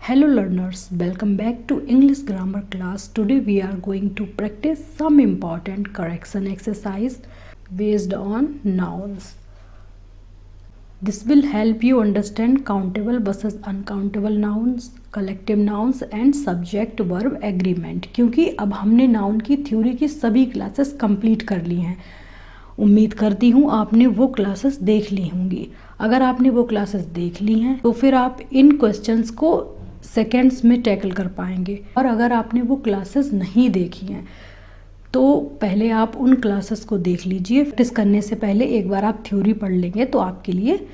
Hello learners, welcome back to English grammar class. Today we are going to practice some important correction exercise based on nouns. This will help you understand countable versus uncountable nouns, collective nouns and subject verb agreement. क्योंकि अब हमने noun की theory की सभी classes complete कर ली हैं। उम्मीद करती हूँ आपने वो क्लासेस देख ली होंगी। अगर आपने वो क्लासेस देख ली हैं तो फिर आप इन क्वेश्चंस को सेकेंड्स में टैकल कर पाएंगे। और अगर आपने वो क्लासेस नहीं देखी हैं तो पहले आप उन क्लासेस को देख लीजिए। प्रैक्टिस करने से पहले एक बार आप थ्योरी पढ़ लेंगे तो आपके लिए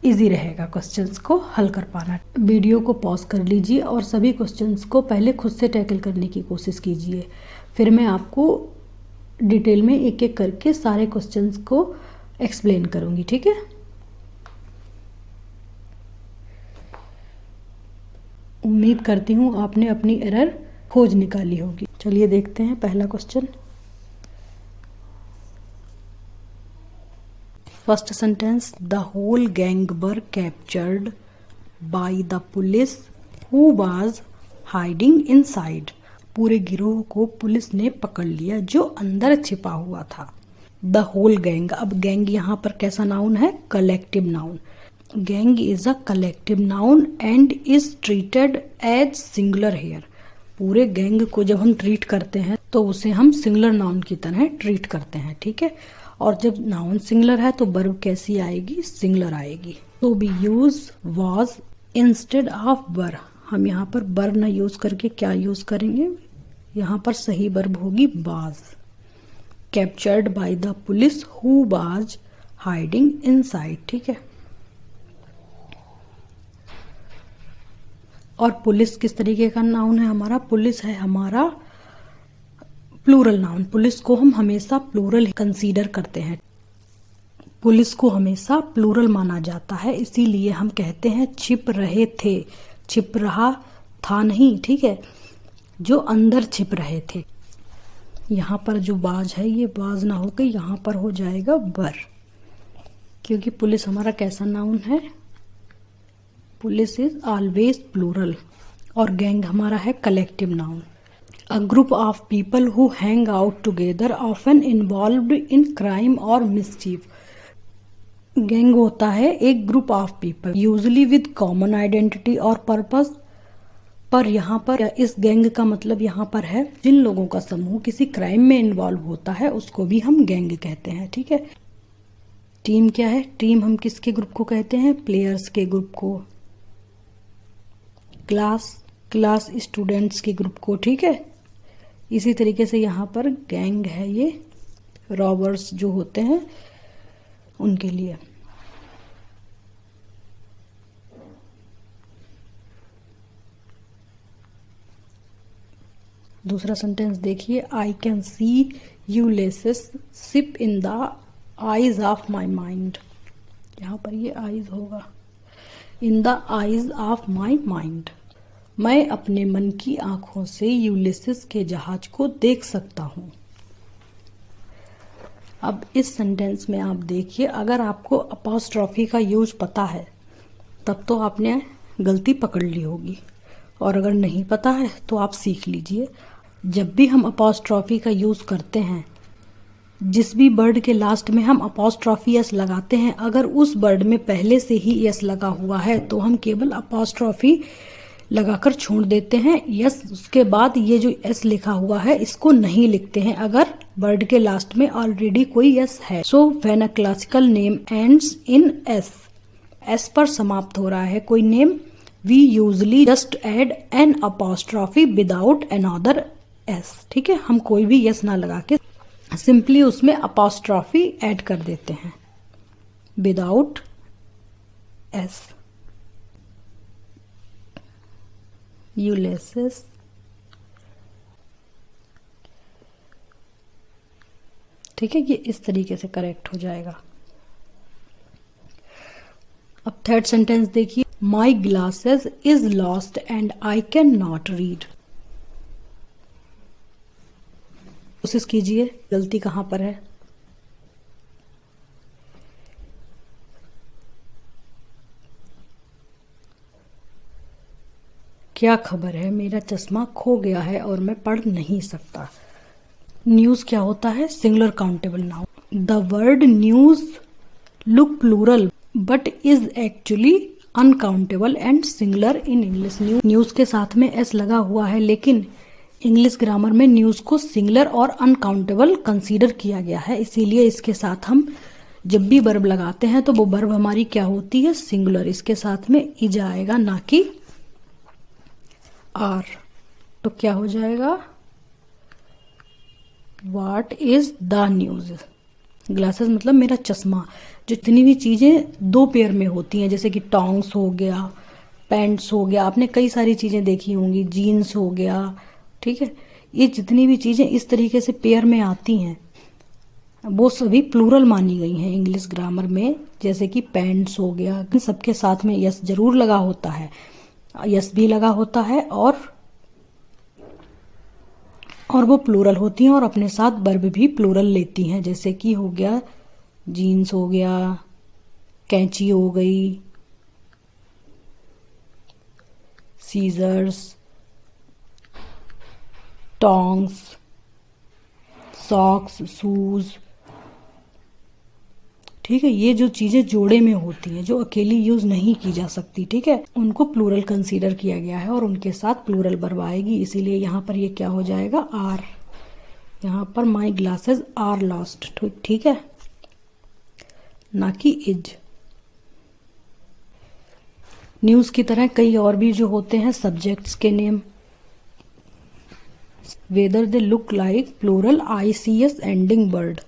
इजी रहेगा क्वेश्चंस को हल कर पाना। वीडियो को पॉज कर लीजिए और सभी क्वेश्चंस को पहले खुद से टैकल करने की कोशिश कीजिए। फिर मैं आपको डिटेल में एक एक करके सारे क्वेश्चंस को एक्सप्लेन करूंगी, ठीक है। उम्मीद करती हूँ आपने अपनी एरर खोज निकाली होगी। चलिए देखते हैं पहला question. First sentence, the whole gang were captured by the police who was hiding inside. पूरे गिरोह को पुलिस ने पकड़ लिया जो अंदर छिपा हुआ था। द होल गैंग, अब गैंग यहाँ पर कैसा नाउन है? Collective noun. Gang is a collective noun and is treated as singular here. पूरे गैंग को जब हम ट्रीट करते हैं तो उसे हम सिंगुलर नाउन की तरह ट्रीट करते हैं, ठीक है। और जब नाउन सिंगुलर है तो वर्ब कैसी आएगी? सिंगुलर आएगी। तो be use was instead of were. हम यहाँ पर वर न यूज करके क्या यूज करेंगे? यहाँ पर सही वर्ब होगी was. Captured by the police who was hiding inside, ठीक है। और पुलिस किस तरीके का नाउन है हमारा? पुलिस है हमारा प्लूरल नाउन। पुलिस को हम हमेशा प्लूरल कंसीडर करते हैं। पुलिस को हमेशा प्लूरल माना जाता है, इसीलिए हम कहते हैं छिप रहे थे। छिप रहा था नहीं, ठीक है, जो अंदर छिप रहे थे। यहाँ पर जो बाज है ये बाज ना होकर यहाँ पर हो जाएगा वर, क्योंकि पुलिस हमारा कैसा नाउन है? Police is always plural. और गैंग हमारा है collective noun. A group of people who hang out together often involved in crime और मिसचीफ। गैंग होता है एक group of people usually with common identity और पर्पस। पर यहाँ पर इस गैंग का मतलब यहाँ पर है जिन लोगों का समूह किसी क्राइम में इन्वॉल्व होता है उसको भी हम गैंग कहते हैं, ठीक है। टीम क्या है? टीम हम किसके ग्रुप को कहते हैं? प्लेयर्स के ग्रुप को। क्लास स्टूडेंट्स के ग्रुप को, ठीक है। इसी तरीके से यहाँ पर गैंग है ये रॉबर्स जो होते हैं उनके लिए। दूसरा सेंटेंस देखिए, I can see Ulysses ship in the eyes of my mind. यहाँ पर ये आईज होगा, in the eyes of my mind. मैं अपने मन की आंखों से यूलिसेस के जहाज को देख सकता हूं। अब इस सेंटेंस में आप देखिए, अगर आपको अपॉस्ट्रॉफी का यूज पता है तब तो आपने गलती पकड़ ली होगी, और अगर नहीं पता है तो आप सीख लीजिए। जब भी हम अपॉस्ट्रॉफी का यूज करते हैं, जिस भी वर्ड के लास्ट में हम अपॉस्ट्रॉफी एस लगाते हैं, अगर उस वर्ड में पहले से ही एस लगा हुआ है तो हम केवल अपॉस्ट्रॉफी लगाकर छोड़ देते हैं। यस उसके बाद ये जो एस लिखा हुआ है इसको नहीं लिखते हैं अगर वर्ड के लास्ट में ऑलरेडी कोई एस है। So when a classical name ends in S, S पर समाप्त हो रहा है कोई name, we usually just add an apostrophe without another S, ठीक है। हम कोई भी एस ना लगा के सिंपली उसमें अपॉस्ट्रॉफी ऐड कर देते हैं विदाउट एस। यूलिसेस, ठीक है, ये इस तरीके से करेक्ट हो जाएगा। अब थर्ड सेंटेंस देखिए, my glasses is lost and I can not read. कोशिश कीजिए गलती कहां पर है। क्या खबर है, मेरा चश्मा खो गया है और मैं पढ़ नहीं सकता। न्यूज क्या होता है? Singular countable noun. The word news look plural but is actually uncountable and singular in English. News के साथ में एस लगा हुआ है, लेकिन इंग्लिश ग्रामर में न्यूज को सिंगुलर और अनकाउंटेबल कंसीडर किया गया है। इसीलिए इसके साथ हम जब भी वर्ब लगाते हैं तो वो वर्ब हमारी क्या होती है? सिंगुलर। इसके साथ में इज आएगा, ना कि आर। तो क्या हो जाएगा? What is the news. Glasses मतलब मेरा चश्मा। जितनी भी चीजें दो पेयर में होती हैं, जैसे कि टोंग्स हो गया, पैंट्स हो गया, आपने कई सारी चीजें देखी होंगी, जीन्स हो गया, ठीक है, ये जितनी भी चीजें इस तरीके से पेयर में आती हैं वो सभी प्लूरल मानी गई हैं इंग्लिश ग्रामर में। जैसे कि पैंट्स हो गया, सबके साथ में यस जरूर लगा होता है, यस भी लगा होता है, और वो प्लूरल होती हैं और अपने साथ वर्ब भी प्लूरल लेती हैं। जैसे कि हो गया जीन्स, हो गया कैंची, हो गई सीजर्स, टोंग्स, सॉक्स, शूज, ठीक है। ये जो चीजें जोड़े में होती हैं, जो अकेली यूज नहीं की जा सकती, ठीक है, उनको प्लूरल कंसीडर किया गया है और उनके साथ प्लूरल वर्ब आएगी। इसीलिए यहाँ पर ये क्या हो जाएगा? आर। यहाँ पर माई ग्लासेस आर लॉस्ट, ठीक है, ना कि इज। न्यूज की तरह कई और भी जो होते हैं सब्जेक्ट्स के name. Whether they look like plural ICS ending word.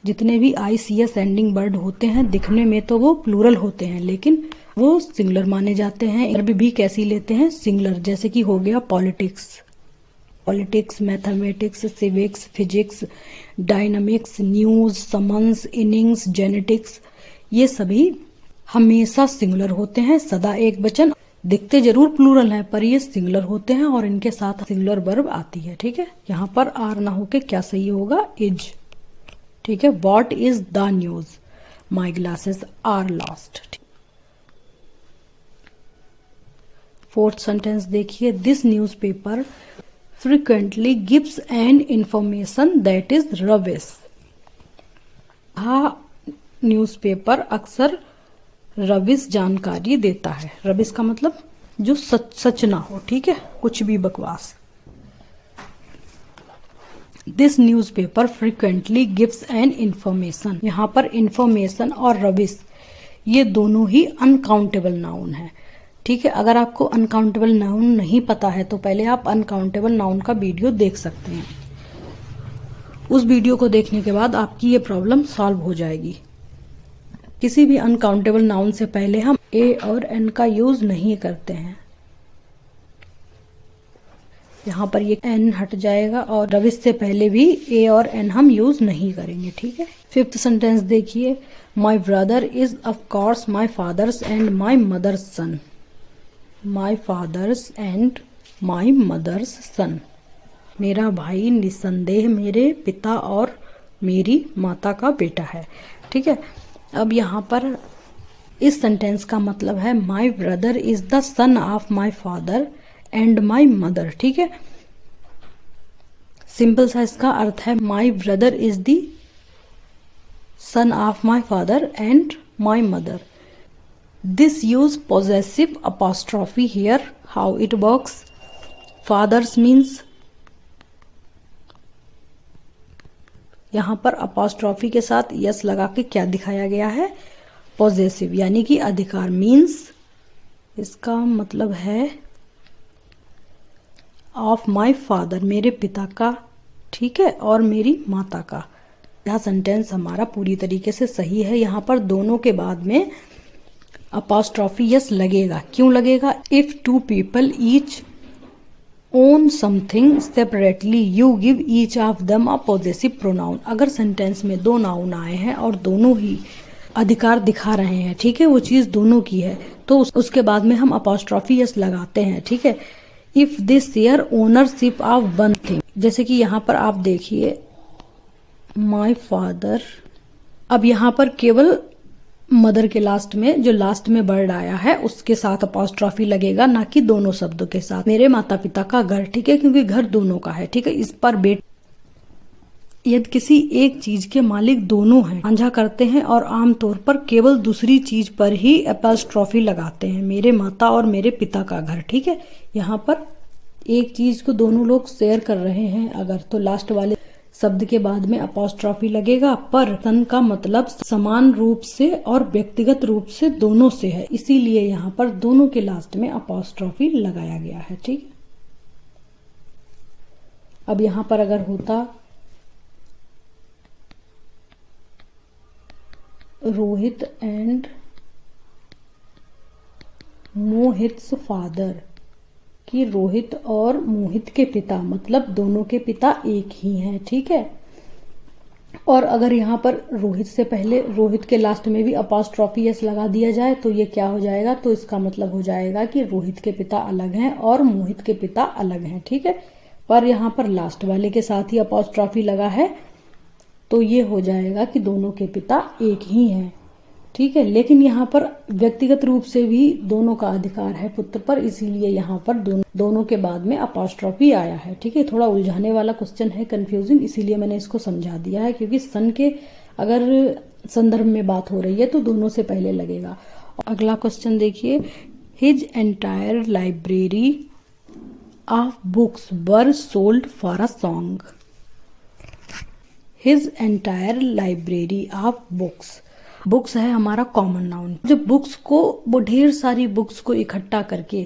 जितने भी ICS एंडिंग वर्ड होते हैं दिखने में तो वो प्लूरल होते हैं, लेकिन वो सिंगुलर माने जाते हैं। वर्ब भी कैसी लेते हैं? सिंगुलर। जैसे कि हो गया politics, mathematics, civics, physics, dynamics, news, summons, innings, genetics, ये सभी हमेशा सिंगुलर होते हैं, सदा एक वचन। दिखते जरूर प्लूरल हैं पर ये सिंगुलर होते हैं और इनके साथ सिंगुलर वर्ब आती है, ठीक है। यहाँ पर आर ना होके क्या सही होगा? इज, ठीक है। What is the news? My glasses are lost. Fourth sentence देखिए, this newspaper frequently gives an information that is rubbish. Newspaper अक्सर रबिश जानकारी देता है। रबिश का मतलब जो सच ना हो, ठीक है, कुछ भी बकवास। This newspaper frequently gives an information. यहाँ पर इंफॉर्मेशन और रबिश ये दोनों ही अनकाउंटेबल नाउन है, ठीक है। अगर आपको अनकाउंटेबल नाउन नहीं पता है तो पहले आप अनकाउंटेबल नाउन का वीडियो देख सकते हैं। उस वीडियो को देखने के बाद आपकी ये प्रॉब्लम सॉल्व हो जाएगी। किसी भी अनकाउंटेबल नाउन से पहले हम ए और एन का यूज नहीं करते हैं। यहाँ पर ये एन हट जाएगा और रबिश से पहले भी ए और एन हम यूज नहीं करेंगे, ठीक है। फिफ्थ सेंटेंस देखिए, my brother is of course my father's and my mother's son. My father's and my mother's son. मेरा भाई निस्संदेह मेरे पिता और मेरी माता का बेटा है, ठीक है। अब यहाँ पर इस सेंटेंस का मतलब है my brother is the son of my father and my mother, ठीक है। सिंपल सा इसका अर्थ है my brother is the son of my father and my mother. This use possessive apostrophe here. How it works? Father's means, यहाँ पर apostrophe के साथ यस लगा के क्या दिखाया गया है? पॉजेसिव, यानी कि अधिकार। मीन्स इसका मतलब है ऑफ माई फादर, मेरे पिता का, ठीक है, और मेरी माता का। यह सेंटेंस हमारा पूरी तरीके से सही है। यहाँ पर दोनों के बाद में अपॉस्ट्रॉफी यस लगेगा। क्यों लगेगा? If two people each own something separately you give each of them a possessive pronoun. अगर सेंटेंस में दो नाउन आए हैं और दोनों ही अधिकार दिखा रहे हैं, ठीक है, वो चीज दोनों की है, तो उसके बाद में हम अपॉस्ट्रॉफी यस लगाते हैं, ठीक है। If they share ownership of one thing, जैसे कि यहाँ पर आप देखिए माई फादर। अब यहाँ पर केवल मदर के लास्ट में जो लास्ट में वर्ड आया है उसके साथ अपॉस्ट्रॉफी लगेगा, ना कि दोनों शब्दों के साथ। मेरे माता पिता का घर, ठीक है, क्योंकि घर दोनों का है, ठीक है। इस पर बेट यदि किसी एक चीज के मालिक दोनों हैं, साझा करते हैं और आमतौर पर केवल दूसरी चीज पर ही अपॉस्ट्रॉफी लगाते हैं। मेरे माता और मेरे पिता का घर, ठीक है। यहाँ पर एक चीज को दोनों लोग शेयर कर रहे हैं अगर, तो लास्ट वाले शब्द के बाद में अपॉस्ट्रॉफी लगेगा। पर सन का मतलब समान रूप से और व्यक्तिगत रूप से दोनों से है, इसीलिए यहाँ पर दोनों के लास्ट में अपॉस्ट्रॉफी लगाया गया है, ठीक। अब यहाँ पर अगर होता रोहित एंड मोहित्स फादर, कि रोहित और मोहित के पिता, मतलब दोनों के पिता एक ही हैं, ठीक है। और अगर यहाँ पर रोहित से पहले रोहित के लास्ट में भी अपॉस्ट्रॉफी एस लगा दिया जाए तो ये क्या हो जाएगा, तो इसका मतलब हो जाएगा कि रोहित के पिता अलग हैं और मोहित के पिता अलग हैं, ठीक है। पर यहाँ पर लास्ट वाले के साथ ही अपॉस्ट्रॉफी लगा है तो ये हो जाएगा कि दोनों के पिता एक ही हैं, ठीक है। लेकिन यहाँ पर व्यक्तिगत रूप से भी दोनों का अधिकार है पुत्र पर, इसीलिए यहाँ पर दोनों के बाद में अपॉस्ट्रॉफी आया है, ठीक है। थोड़ा उलझाने वाला क्वेश्चन है, कंफ्यूजिंग, इसीलिए मैंने इसको समझा दिया है, क्योंकि सन के अगर संदर्भ में बात हो रही है तो दोनों से पहले लगेगा। अगला क्वेश्चन देखिए, his entire library of books were sold for a song. His entire library of books, books है हमारा कॉमन नाउन। जब बुक्स को, वो ढेर सारी बुक्स को इकट्ठा करके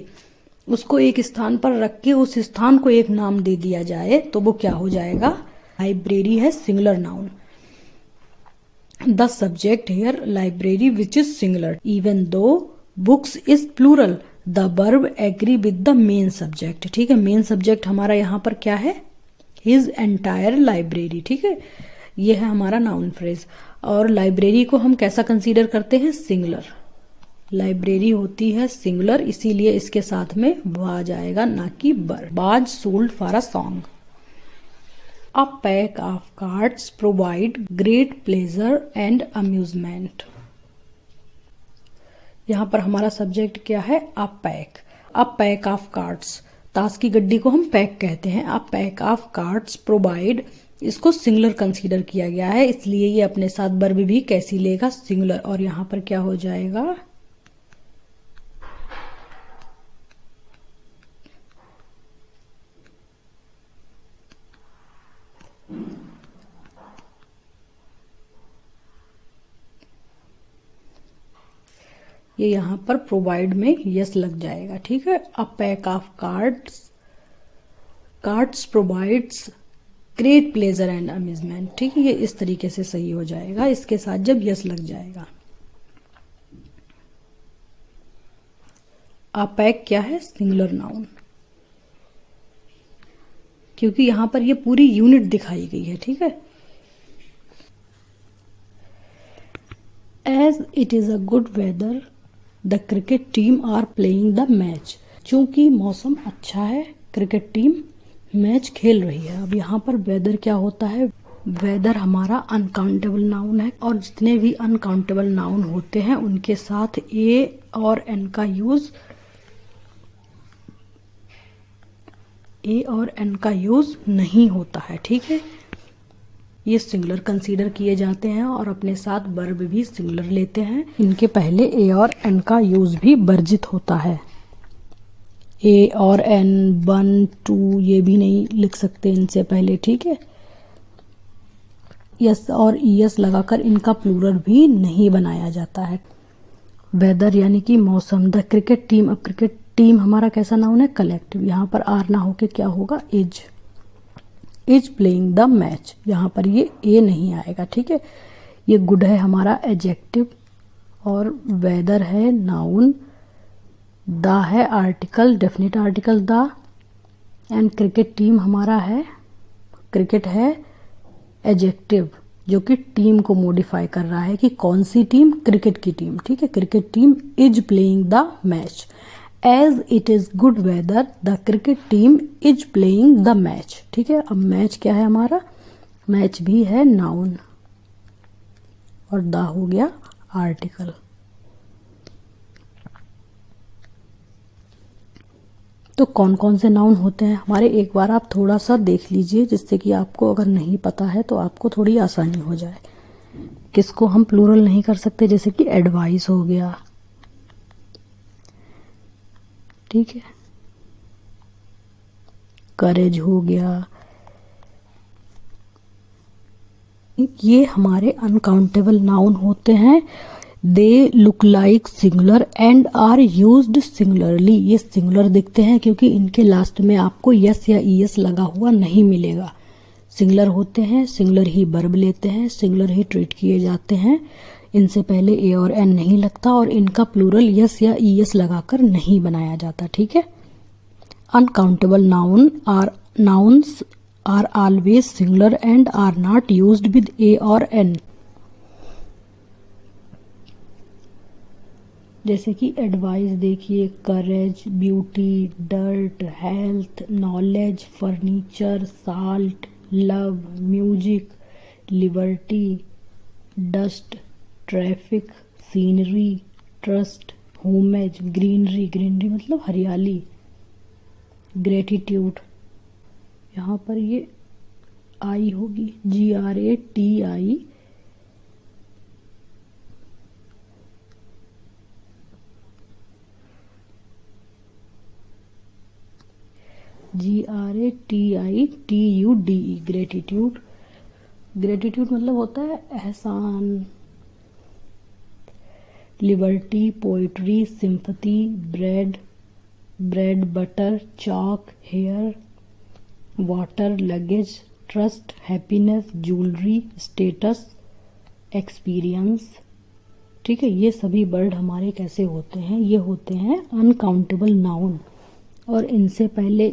उसको एक स्थान पर रख के उस स्थान को एक नाम दे दिया जाए तो वो क्या हो जाएगा, लाइब्रेरी है singular noun. The subject here library which is singular even though books is plural the verb agree with the main subject, ठीक है। मेन सब्जेक्ट हमारा यहाँ पर क्या है, हिज एंटायर लाइब्रेरी, ठीक है। ये है हमारा नाउन फ्रेज। और लाइब्रेरी को हम कैसा कंसीडर करते हैं, सिंगुलर। लाइब्रेरी होती है सिंगुलर, इसीलिए इसके साथ में वा जाएगा, ना कि बर। बाज sold for a song. A pack of cards provide great pleasure and amusement. यहाँ पर हमारा सब्जेक्ट क्या है, a pack. A pack of cards, ताश की गड्डी को हम पैक कहते हैं। A pack of cards provide, इसको सिंगुलर कंसीडर किया गया है, इसलिए ये अपने साथ वर्ब भी कैसी लेगा, सिंगुलर। और यहाँ पर क्या हो जाएगा, ये यहाँ पर प्रोवाइड में यस लग जाएगा, ठीक है। A pack of cards, cards provides great pleasure and amusement, ठीक है। ये इस तरीके से सही हो जाएगा इसके साथ जब यस लग जाएगा। अ पैक क्या है, सिंगुलर नाउन, क्योंकि यहां पर ये पूरी यूनिट दिखाई गई है, ठीक है। As it is a good weather the cricket team are playing the match. चूंकि मौसम अच्छा है, क्रिकेट टीम मैच खेल रही है। अब यहाँ पर वेदर क्या होता है, वेदर हमारा अनकाउंटेबल नाउन है, और जितने भी अनकाउंटेबल नाउन होते हैं उनके साथ ए और एन का यूज नहीं होता है, ठीक है। ये सिंगुलर कंसीडर किए जाते हैं और अपने साथ वर्ब भी सिंगुलर लेते हैं। इनके पहले ए और एन का यूज भी वर्जित होता है। ए और एन, 1, 2 ये भी नहीं लिख सकते इनसे पहले, ठीक है। यस और ईएस लगाकर इनका प्लूरल भी नहीं बनाया जाता है। वेदर यानी कि मौसम। द क्रिकेट टीम, अब क्रिकेट टीम हमारा कैसा नाउन है, कलेक्टिव। यहाँ पर आर ना होके क्या होगा, इज प्लेइंग द मैच। यहाँ पर ये ए नहीं आएगा, ठीक है। ये गुड है हमारा एडजेक्टिव, और वेदर है नाउन, द है article, definite article the, and cricket team हमारा है, क्रिकेट है एडजेक्टिव जो कि टीम को मॉडिफाई कर रहा है कि कौन सी टीम, क्रिकेट की टीम, ठीक है। Cricket team is playing the match. As it is good weather the cricket team is playing the match, ठीक है। अब मैच क्या है हमारा, मैच भी है नाउन, और द हो गया आर्टिकल। तो कौन कौन से नाउन होते हैं हमारे, एक बार आप थोड़ा सा देख लीजिए, जिससे कि आपको अगर नहीं पता है तो आपको थोड़ी आसानी हो जाए। किसको हम प्लूरल नहीं कर सकते, जैसे कि एडवाइस हो गया, ठीक है, करेज हो गया। ये हमारे अनकाउंटेबल नाउन होते हैं। They look like singular and are used singularly. ये सिंगुलर दिखते हैं क्योंकि इनके लास्ट में आपको यस या ईएस लगा हुआ नहीं मिलेगा। सिंगुलर होते हैं, सिंगुलर ही वर्ब लेते हैं, सिंगुलर ही ट्रीट किए जाते हैं, इनसे पहले ए और एन नहीं लगता और इनका प्लूरल यस या ईएस लगाकर नहीं बनाया जाता, ठीक है। Uncountable nouns are always singular and are not used with a और एन। जैसे कि एडवाइस देखिए, courage, beauty, dirt, health, knowledge, furniture, salt, love, music, liberty, dust, traffic, scenery, trust, homage, greenery, greenery मतलब हरियाली, ग्रेटिट्यूड, यहाँ पर ये आई होगी, GRATI, GRATITUDE, ग्रेटिट्यूड। ग्रेटिट्यूड मतलब होता है एहसान। Liberty, poetry, sympathy, bread, butter, chalk, hair, water, luggage, trust, happiness, jewellery, status, experience, ठीक है। ये सभी वर्ड हमारे कैसे होते हैं, ये होते हैं अनकाउंटेबल नाउन। और इनसे पहले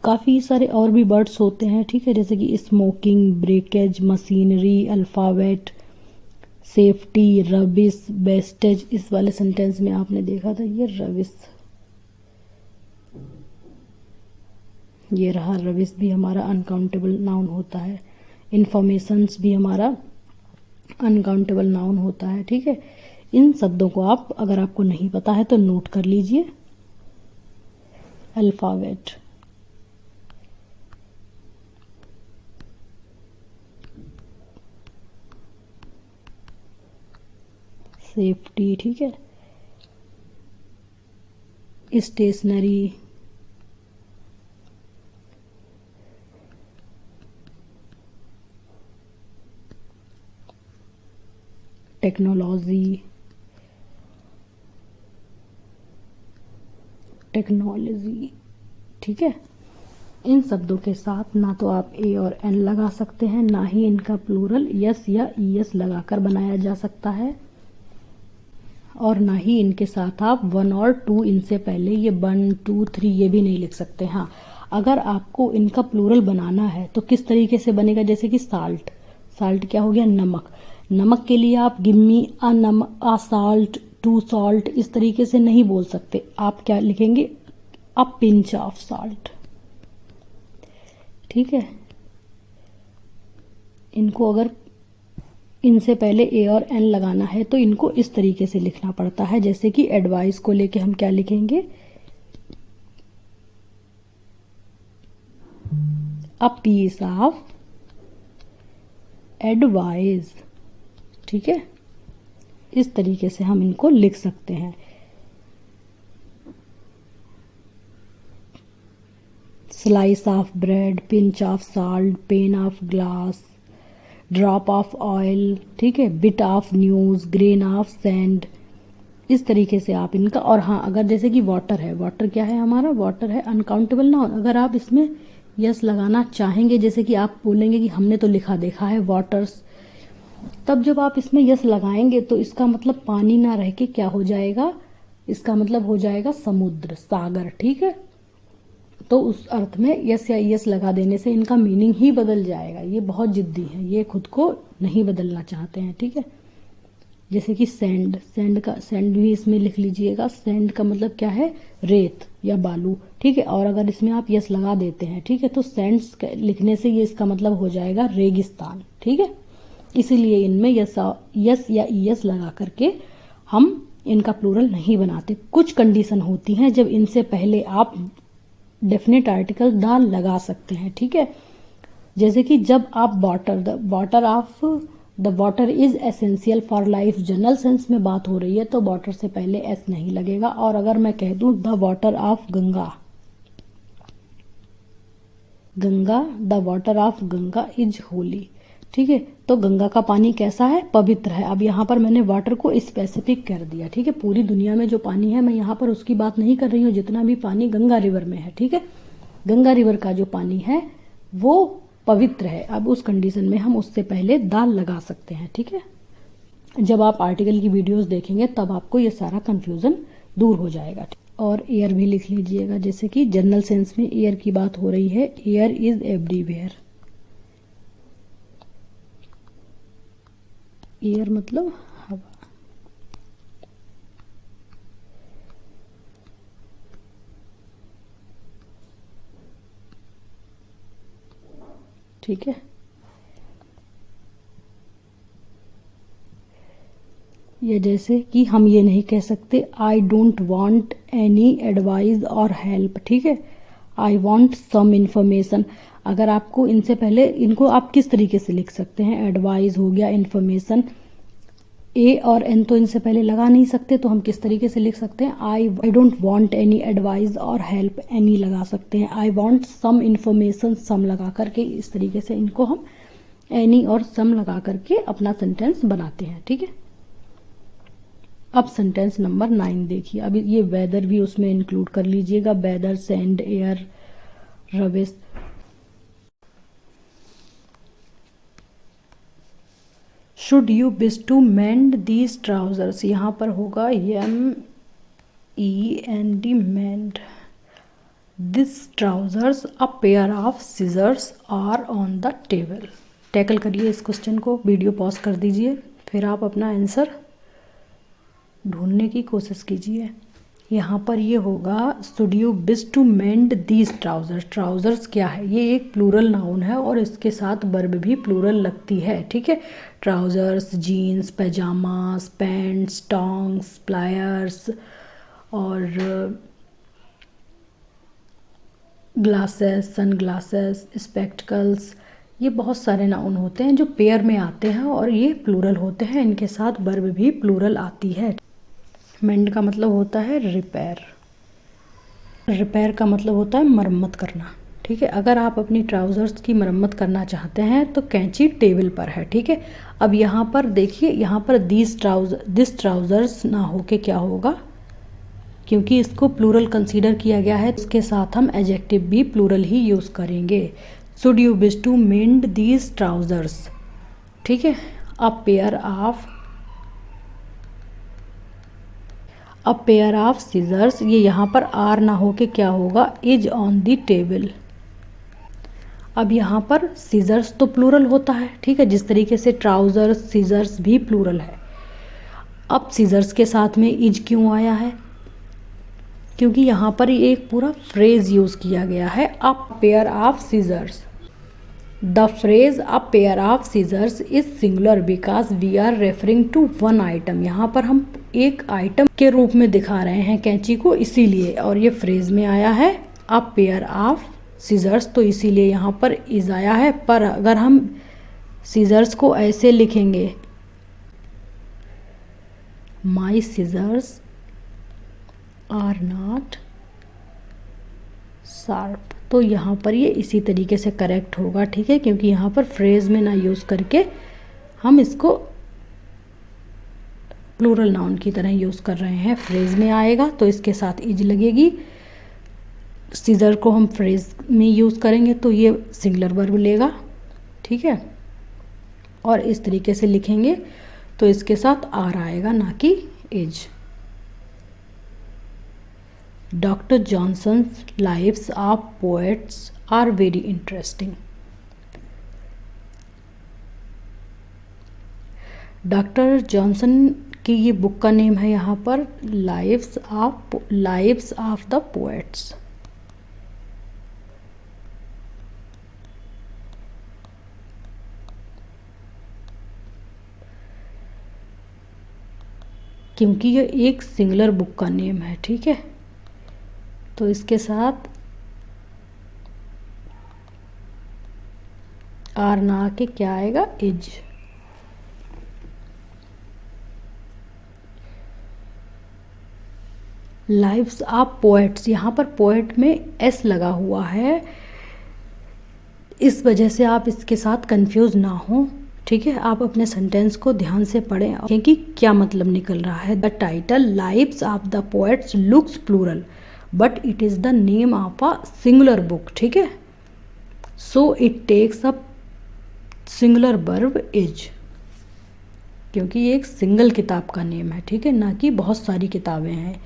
काफ़ी सारे और भी वर्ड्स होते हैं, ठीक है, जैसे कि smoking, breakage, machinery, alphabet, safety, rubbish, wastage. इस वाले सेंटेंस में आपने देखा था ये रबिश, ये रहा रबिश भी हमारा अनकाउंटेबल नाउन होता है। इंफॉर्मेशंस भी हमारा अनकाउंटेबल नाउन होता है, ठीक है। इन शब्दों को आप अगर आपको नहीं पता है तो नोट कर लीजिए। अल्फ़ाबेट, सेफ्टी, ठीक है, स्टेशनरी, टेक्नोलॉजी, ठीक है। इन शब्दों के साथ ना तो आप ए और एन लगा सकते हैं, ना ही इनका प्लूरल यस या ईएस लगाकर बनाया जा सकता है, और ना ही इनके साथ आप 1 और 2 इनसे पहले ये 1, 2, 3 ये भी नहीं लिख सकते। हाँ, अगर आपको इनका प्लूरल बनाना है तो किस तरीके से बनेगा, जैसे कि साल्ट, साल्ट क्या हो गया, नमक। नमक के लिए आप गिव मी अ साल्ट, 2 सॉल्ट, इस तरीके से नहीं बोल सकते। आप क्या लिखेंगे, अ पिंच ऑफ साल्ट, ठीक है। इनको अगर इनसे पहले ए और एन लगाना है तो इनको इस तरीके से लिखना पड़ता है, जैसे कि एडवाइस को लेके हम क्या लिखेंगे, अ पीस ऑफ एडवाइस, ठीक है। इस तरीके से हम इनको लिख सकते हैं। Slice of bread, pinch of salt, pain of glass, drop of oil, ठीक है, bit of news, grain of sand, इस तरीके से आप इनका। और हाँ, अगर जैसे कि वाटर है, वाटर क्या है हमारा, वाटर है अनकाउंटेबल नाउन। अगर आप इसमें यस लगाना चाहेंगे, जैसे कि आप बोलेंगे कि हमने तो लिखा देखा है वाटर्स, तब जब आप इसमें यस लगाएंगे तो इसका मतलब पानी ना रह के क्या हो जाएगा, इसका मतलब हो जाएगा समुद्र, सागर, ठीक है। तो उस अर्थ में यस या यस लगा देने से इनका मीनिंग ही बदल जाएगा। ये बहुत जिद्दी है, ये खुद को नहीं बदलना चाहते हैं, ठीक है। जैसे कि सैंड, सैंड भी इसमें लिख लीजिएगा। सैंड का मतलब क्या है, रेत या बालू, ठीक है। और अगर इसमें आप यस लगा देते हैं, ठीक है, तो सैंड्स लिखने से ये इसका मतलब हो जाएगा रेगिस्तान, ठीक है। इसीलिए इनमें यस या ईएस लगा करके हम इनका प्लूरल नहीं बनाते। कुछ कंडीशन होती हैं जब इनसे पहले आप डेफिनेट आर्टिकल द लगा सकते हैं, ठीक है। जैसे कि जब आप the water is essential for life, general sense में बात हो रही है तो वाटर से पहले एस नहीं लगेगा। और अगर मैं कह दूं the water of Ganga, the water of Ganga is Holi, ठीक है, तो गंगा का पानी कैसा है, पवित्र है। अब यहाँ पर मैंने वाटर को स्पेसिफिक कर दिया, ठीक है। पूरी दुनिया में जो पानी है मैं यहाँ पर उसकी बात नहीं कर रही हूँ, जितना भी पानी गंगा रिवर में है, ठीक है। गंगा रिवर का जो पानी है वो पवित्र है। अब उस कंडीशन में हम उससे पहले दाल लगा सकते हैं, ठीक है। जब आप आर्टिकल की वीडियोस देखेंगे तब आपको ये सारा कंफ्यूजन दूर हो जाएगा। और एयर भी लिख लीजिएगा, जैसे कि जनरल सेंस में एयर की बात हो रही है, एयर इज एवरीवेयर। एयर मतलब हवा। ठीक है, ये जैसे कि हम ये नहीं कह सकते I don't want any advice और हेल्प, ठीक है। I want some information. अगर आपको इनसे पहले इनको आप किस तरीके से लिख सकते हैं, एडवाइस हो गया, इंफॉर्मेशन, ए और एन तो इनसे पहले लगा नहीं सकते, तो हम किस तरीके से लिख सकते हैं, आई डोंट वांट एनी एडवाइस और हेल्प, एनी लगा सकते हैं। आई वांट सम इंफॉर्मेशन, सम लगा करके, इस तरीके से इनको हम एनी और सम लगा करके अपना सेंटेंस बनाते हैं, ठीक है। अब सेंटेंस नंबर 9 देखिए। अब ये वेदर भी उसमें इंक्लूड कर लीजिएगा, weather, sand, air, rubbish. Should you wish to mend these trousers, यहाँ पर होगा MEND, mend. This trousers, a pair of scissors are on the table. Tackle करिए इस क्वेश्चन को, वीडियो पॉज कर दीजिए, फिर आप अपना आंसर ढूंढने की कोशिश कीजिए। यहाँ पर ये होगा should you wish to mend these trousers. Trousers क्या है, ये एक प्लूरल नाउन है और इसके साथ वर्ब भी प्लूरल लगती है, ठीक है। Trousers, jeans, pyjamas, pants, tongs, pliers और ग्लासेस, सन ग्लासेस, स्पेक्टिकल्स, ये बहुत सारे नाउन होते हैं जो पेयर में आते हैं और ये प्लूरल होते हैं, इनके साथ वर्ब भी प्लूरल आती है। मेंड का मतलब होता है रिपेयर, रिपेयर का मतलब होता है मरम्मत करना, ठीक है। अगर आप अपनी ट्राउज़र्स की मरम्मत करना चाहते हैं तो कैंची टेबल पर है, ठीक है। अब यहाँ पर देखिए, यहाँ पर दिस ट्राउज़र्स ना हो के क्या होगा, क्योंकि इसको प्लूरल कंसीडर किया गया है, इसके साथ हम एडजेक्टिव भी प्लूरल ही यूज़ करेंगे। Should you wish to mend these trousers, ठीक है। अ पेयर ऑफ सीजर्स, ये यहाँ पर आर ना हो के क्या होगा, इज ऑन द टेबल। अब यहाँ पर सीजर्स तो प्लूरल होता है, ठीक है, जिस तरीके से ट्राउजर्स, सीजर्स भी प्लूरल है। अब सीजर्स के साथ में इज क्यों आया है, क्योंकि यहाँ पर एक पूरा फ्रेज यूज़ किया गया है, a pair of scissors. The phrase a pair of scissors is singular because we are referring to one item. यहाँ पर हम एक आइटम के रूप में दिखा रहे हैं कैंची को, इसीलिए, और ये फ्रेज में आया है अ पेयर ऑफ सीजर्स, तो इसीलिए यहाँ पर इज आया है। पर अगर हम सीजर्स को ऐसे लिखेंगे, माई सीजर्स आर नॉट शार्प, तो यहाँ पर ये इसी तरीके से करेक्ट होगा, ठीक है, क्योंकि यहाँ पर फ्रेज में ना यूज़ करके हम इसको प्लूरल नाउन की तरह यूज़ कर रहे हैं। फ्रेज में आएगा तो इसके साथ इज लगेगी, सीजर को हम फ्रेज में यूज़ करेंगे तो ये सिंगुलर वर्ब लेगा, ठीक है, और इस तरीके से लिखेंगे तो इसके साथ आर आएगा, ना कि is. Doctor Johnson's lives of poets are very interesting. Doctor Johnson की ये बुक का नेम है यहाँ पर लाइव्स ऑफ द पोएट्स। क्योंकि ये एक सिंगुलर बुक का नेम है, ठीक है। तो इसके साथ आर ना आके क्या आएगा, इज। लाइव्स ऑफ पोएट्स, यहाँ पर पोएट में एस लगा हुआ है, इस वजह से आप इसके साथ कंफ्यूज ना हो, ठीक है। आप अपने सेंटेंस को ध्यान से पढ़ें कि क्या मतलब निकल रहा है। The title lives of the poets looks plural but it is the name of a singular book, ठीक है। So it takes a singular verb is, क्योंकि ये एक सिंगल किताब का नेम है, ठीक है, ना कि बहुत सारी किताबें हैं,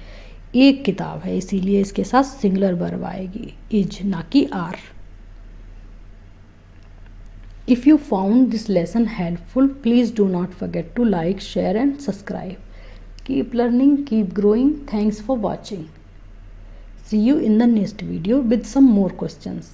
एक किताब है, इसीलिए इसके साथ सिंगुलर वर्ब आएगी, इज, ना कि are. If you found this lesson helpful, please do not forget to like, share and subscribe. Keep learning, keep growing. Thanks for watching. See you in the next video with some more questions.